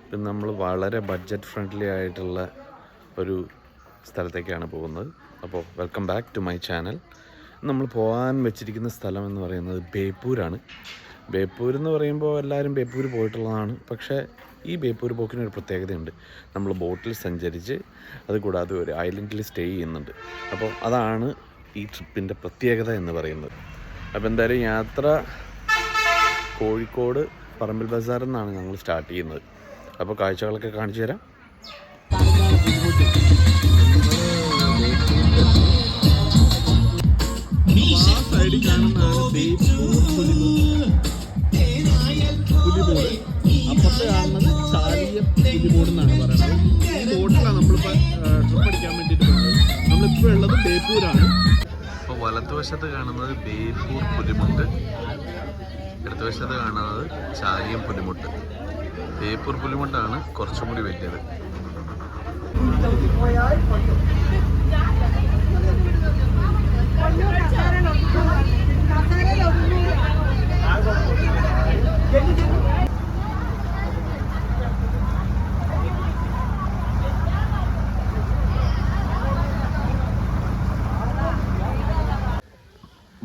ഇപ്പം നമ്മൾ വളരെ ബഡ്ജറ്റ് ഫ്രണ്ട്ലി ആയിട്ടുള്ള ഒരു സ്ഥലത്തേക്കാണ് പോകുന്നത്. അപ്പോൾ welcome back to my channel. നമ്മൾ പോകാൻ വെച്ചിരിക്കുന്ന സ്ഥലം എന്ന് പറയുന്നത് ബേപ്പൂരാണ്. ബേപ്പൂർ എന്ന് പറയുമ്പോൾ എല്ലാവരും ബേപ്പൂർ പോയിട്ടുള്ളതാണ്. പക്ഷേ ഈ ബേപ്പൂർ പോക്കിനൊരു പ്രത്യേകതയുണ്ട്. നമ്മൾ ബോട്ടിൽ സഞ്ചരിച്ച് അതുകൂടാതെ ഒരു ഐലൻഡിൽ സ്റ്റേ ചെയ്യുന്നുണ്ട്. അപ്പോൾ അതാണ് ഈ ട്രിപ്പിൻ്റെ പ്രത്യേകത എന്ന് പറയുന്നത്. അപ്പോൾ എന്തായാലും യാത്ര കോഴിക്കോട് പറമ്പിൽ ബസാറിൽ നിന്നാണ് ഞങ്ങൾ സ്റ്റാർട്ട് ചെയ്യുന്നത്. അപ്പോൾ കാഴ്ചകളൊക്കെ കാണിച്ചു തരാം. സൈഡിൽ കാണുന്നതാണ് പുലിബോർഡ്. അപ്പുറത്ത് കാണുന്നത് ചാലിയം പുലിബോർഡ് എന്നാണ് പറയുന്നത്. ഈ ബോട്ടിലാണ് നമ്മളിപ്പോൾ ട്രിപ്പ് അടിക്കാൻ വേണ്ടിയിട്ട് പോകുന്നത്. നമ്മളിപ്പോൾ ഉള്ളത് ബേപ്പൂരാണ്. അപ്പോൾ വലത്തുവശത്ത് കാണുന്നത് ബേപ്പൂർ പുലിമുട്ട്, ഇടതുവശത്ത് കാണുന്നത് ചാലിയം പുലിമുട്ട്. ബേപ്പൂർ പുലിമുട്ടാണ് കുറച്ചും കൂടി വലിയത്.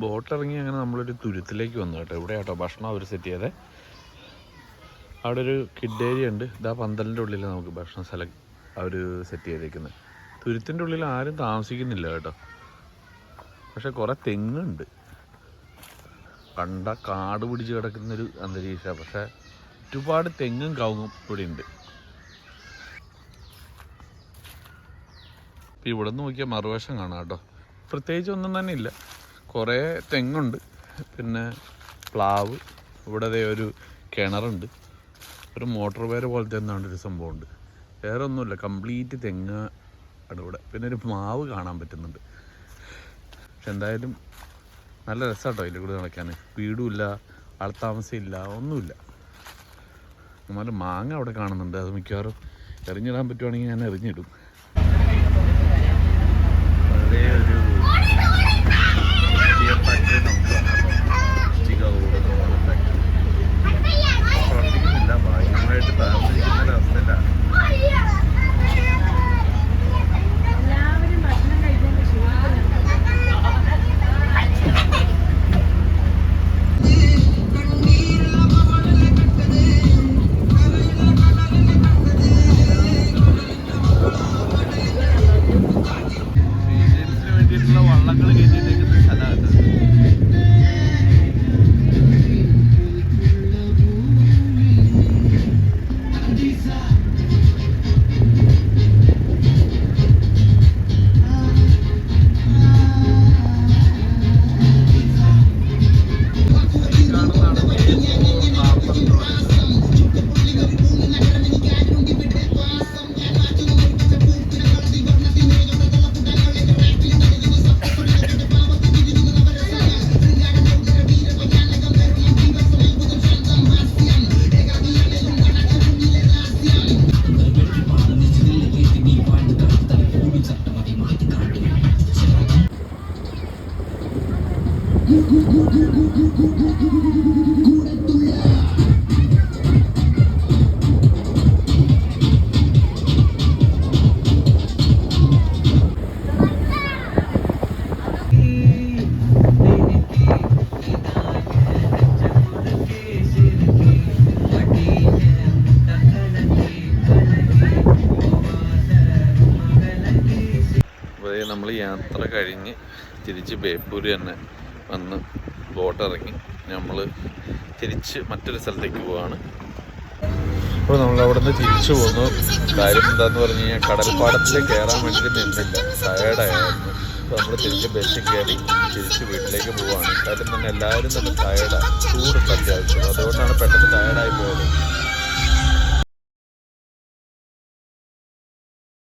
ബോട്ടിറങ്ങി അങ്ങനെ നമ്മളൊരു തുരുത്തിലേക്ക് വന്നു കേട്ടോ. ഇവിടെ കേട്ടോ ഭക്ഷണം അവർ സെറ്റ് ചെയ്തേ. അവിടെ ഒരു കിഡ് ഏരിയ ഉണ്ട്. ഇതാ പന്തലിൻ്റെ ഉള്ളിൽ നമുക്ക് ഭക്ഷണ സ്ഥലം അവർ സെറ്റ് ചെയ്തേക്കുന്നത്. തുരുത്തിൻ്റെ ഉള്ളിൽ ആരും താമസിക്കുന്നില്ല കേട്ടോ. പക്ഷെ കുറേ തെങ്ങുണ്ട്. കണ്ട കാട് പിടിച്ച് കിടക്കുന്നൊരു അന്തരീക്ഷമാണ്. പക്ഷേ ഒരുപാട് തെങ്ങും കവുങ്ങും ഇവിടെ ഉണ്ട്. ഇപ്പം ഇവിടെ നിന്ന് നോക്കിയാൽ മറുവശം കാണാം കേട്ടോ. പ്രത്യേകിച്ച് ഒന്നും തന്നെ ഇല്ല. കുറേ തെങ്ങുണ്ട്, പിന്നെ പ്ലാവ്, ഇവിടെ ഒരു കിണറുണ്ട്, ഒരു മോട്ടോർ വേര് പോലത്തെ എന്താണ്ടൊരു സംഭവമുണ്ട്. വേറെ ഒന്നുമില്ല, കംപ്ലീറ്റ് തെങ്ങ് ആണ് ഇവിടെ. പിന്നെ ഒരു മാവ് കാണാൻ പറ്റുന്നുണ്ട്. പക്ഷെ എന്തായാലും നല്ല രസമാട്ടോ അതിൻ്റെ കൂടെ നടക്കാൻ. വീടുമില്ല, ആൾത്താമസമില്ല, ഒന്നുമില്ല. എന്നാലും മാങ്ങ അവിടെ കാണുന്നുണ്ട്. അത് മിക്കവാറും എറിഞ്ഞിടാൻ പറ്റുവാണെങ്കിൽ ഞാൻ എറിഞ്ഞിടും. വളരെ ഒരു ഫാക്ടറി പ്രവർത്തിക്കുന്നില്ല. ഭാഗ്യമായിട്ട് താമസിക്കുന്ന ഒരവസ്ഥയിലാണ്. വേണ്ടിയിട്ടുള്ള വള്ളങ്ങൾ കയറ്റിയിട്ടേക്കുന്ന സ്ഥലമാണ്. നമ്മൾ യാത്ര കഴിഞ്ഞ് തിരിച്ച് ബേപ്പൂർ തന്നെ വന്ന് ബോട്ടിറങ്ങി നമ്മൾ തിരിച്ച് മറ്റൊരു സ്ഥലത്തേക്ക് പോവാണ്. അപ്പോൾ നമ്മൾ അവിടെ നിന്ന് തിരിച്ചു പോന്നു. കാര്യം എന്താണെന്ന് പറഞ്ഞു കഴിഞ്ഞാൽ കടൽപ്പാടത്തിൽ കയറാൻ വേണ്ടി നിന്നില്ല, ടയേർഡായിരുന്നു. അപ്പോൾ നമ്മൾ തിരിച്ച് ബസ്സിൽ കയറി തിരിച്ച് വീട്ടിലേക്ക് പോവാണ്. കാര്യം തന്നെ എല്ലാവരും തന്നെ ടയേർഡാണ്, ചൂടുണ്ട് അത്യാവശ്യം. അതുകൊണ്ടാണ് പെട്ടെന്ന് ടയേർഡായി പോയത്.